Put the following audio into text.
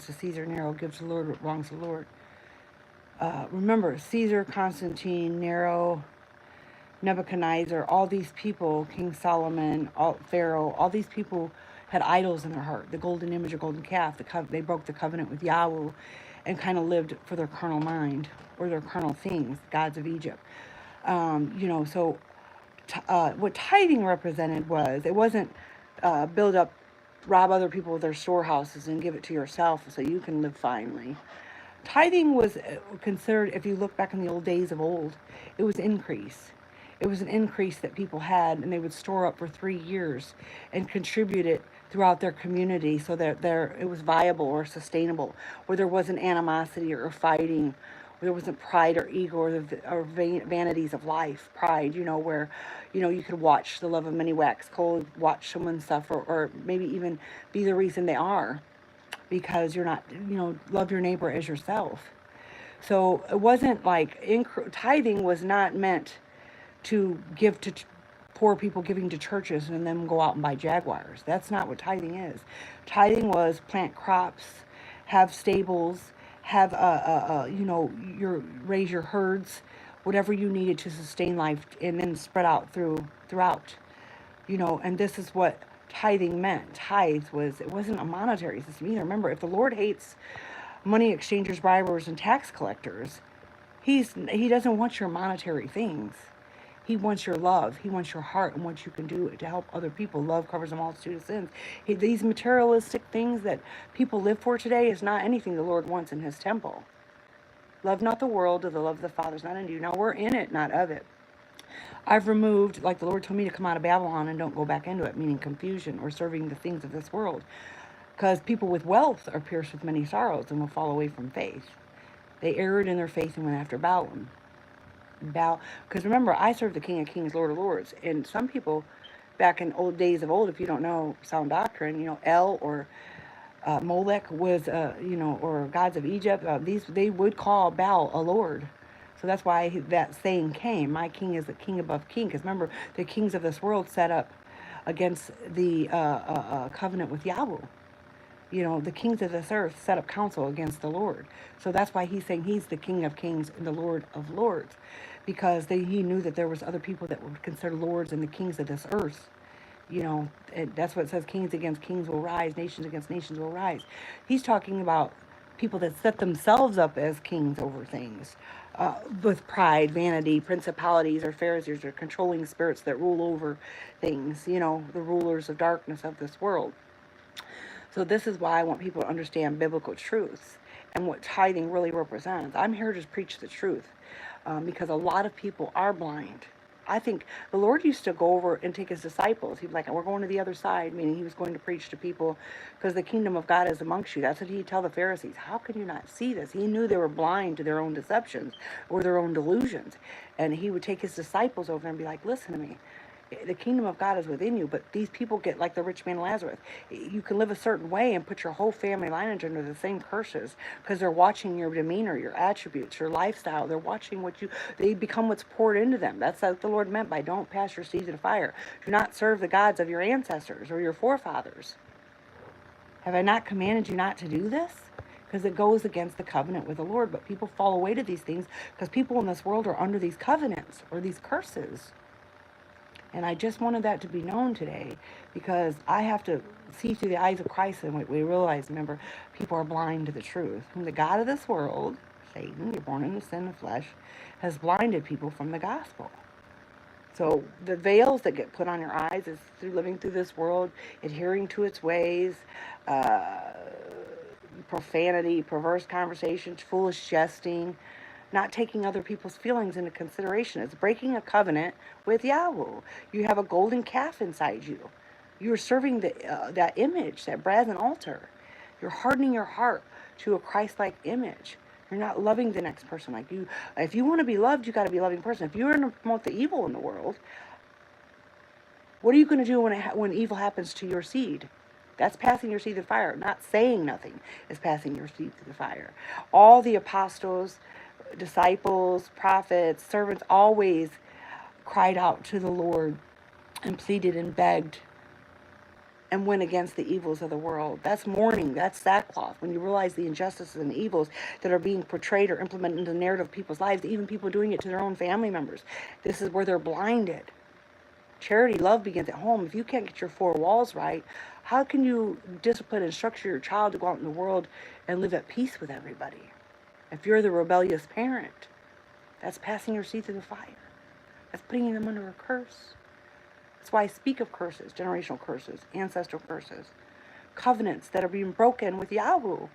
to Caesar, Nero gives the Lord what belongs to the Lord. Remember, Caesar, Constantine, Nero, Nebuchadnezzar, all these people, King Solomon, Pharaoh, all these people had idols in their heart. The golden image or golden calf, they broke the covenant with Yahweh and kind of lived for their carnal mind or their carnal things, gods of Egypt. So what tithing represented was it wasn't build up, rob other people of their storehouses and give it to yourself so you can live finely. Tithing was considered, if you look back in the old days of old, it was increase. It was an increase that people had, and they would store up for 3 years and contribute it throughout their community so that it was viable or sustainable, where there wasn't animosity or fighting, where there wasn't pride or ego or vanities of life. Pride, where you could watch the love of many wax cold, watch someone suffer, or maybe even be the reason they are because you're not, love your neighbor as yourself. So it wasn't like tithing was not meant to give to poor people giving to churches and then go out and buy Jaguars. That's not what tithing is. Tithing was plant crops, have stables, have your raise your herds, whatever you needed to sustain life, and then spread out throughout. And this is what tithing meant. Tithes it wasn't a monetary system either. Remember, if the Lord hates money exchangers, bribers, and tax collectors, he doesn't want your monetary things. He wants your love. He wants your heart and what you can do to help other people. Love covers a multitude of sins. These materialistic things that people live for today is not anything the Lord wants in his temple. Love not the world, or the love of the Father is not in you. Now we're in it, not of it. I've removed, like the Lord told me to come out of Babylon and don't go back into it, meaning confusion or serving the things of this world. Because people with wealth are pierced with many sorrows and will fall away from faith. They erred in their faith and went after Balaam. Because remember, I serve the King of Kings, Lord of Lords. And some people, back in old days of old, if you don't know sound doctrine, El or Molech was, or gods of Egypt, they would call Baal a lord. So that's why that saying came. My king is the king above king. Because remember, the kings of this world set up against the covenant with Yahweh. The kings of this earth set up counsel against the Lord. So that's why he's saying he's the King of Kings and the Lord of Lords. Because he knew that there was other people that would consider lords and the kings of this earth. That's what it says, kings against kings will rise, nations against nations will rise. He's talking about people that set themselves up as kings over things. With pride, vanity, principalities, or Pharisees, or controlling spirits that rule over things, the rulers of darkness of this world. So this is why I want people to understand biblical truths and what tithing really represents. I'm here to preach the truth because a lot of people are blind. I think the Lord used to go over and take his disciples. He'd be like, we're going to the other side, meaning he was going to preach to people because the kingdom of God is amongst you. That's what he'd tell the Pharisees. How can you not see this? He knew they were blind to their own deceptions or their own delusions. And he would take his disciples over and be like, listen to me. The kingdom of God is within you, but these people get like the rich man Lazarus. You can live a certain way and put your whole family lineage under the same curses because they're watching your demeanor, your attributes, your lifestyle. They're watching they become what's poured into them. That's what the Lord meant by don't pass your seed to the fire. Do not serve the gods of your ancestors or your forefathers. Have I not commanded you not to do this? Because it goes against the covenant with the Lord, but people fall away to these things because people in this world are under these covenants or these curses. And I just wanted that to be known today because I have to see through the eyes of Christ and we realize, remember, people are blind to the truth. And the God of this world, Satan, you're born in the sin of flesh, has blinded people from the gospel. So the veils that get put on your eyes is through living through this world, adhering to its ways, profanity, perverse conversations, foolish jesting, not taking other people's feelings into consideration. It's breaking a covenant with Yahweh. You have a golden calf inside you. You're serving that image, that brazen altar. You're hardening your heart to a Christ-like image. You're not loving the next person like you. If you want to be loved, you got to be a loving person. If you're going to promote the evil in the world, what are you going to do when evil happens to your seed? That's passing your seed to the fire. Not saying nothing is passing your seed to the fire. All the apostles, disciples, prophets, servants always cried out to the Lord and pleaded and begged and win against the evils of the world. That's mourning. That's sackcloth. When you realize the injustices and evils that are being portrayed or implemented into the narrative of people's lives, even people doing it to their own family members. This is where they're blinded. Charity, love begins at home. If you can't get your four walls right, how can you discipline and structure your child to go out in the world and live at peace with everybody? If you're the rebellious parent, that's passing your seed through the fire. That's putting them under a curse. That's why I speak of curses, generational curses, ancestral curses, covenants that are being broken with Yahweh.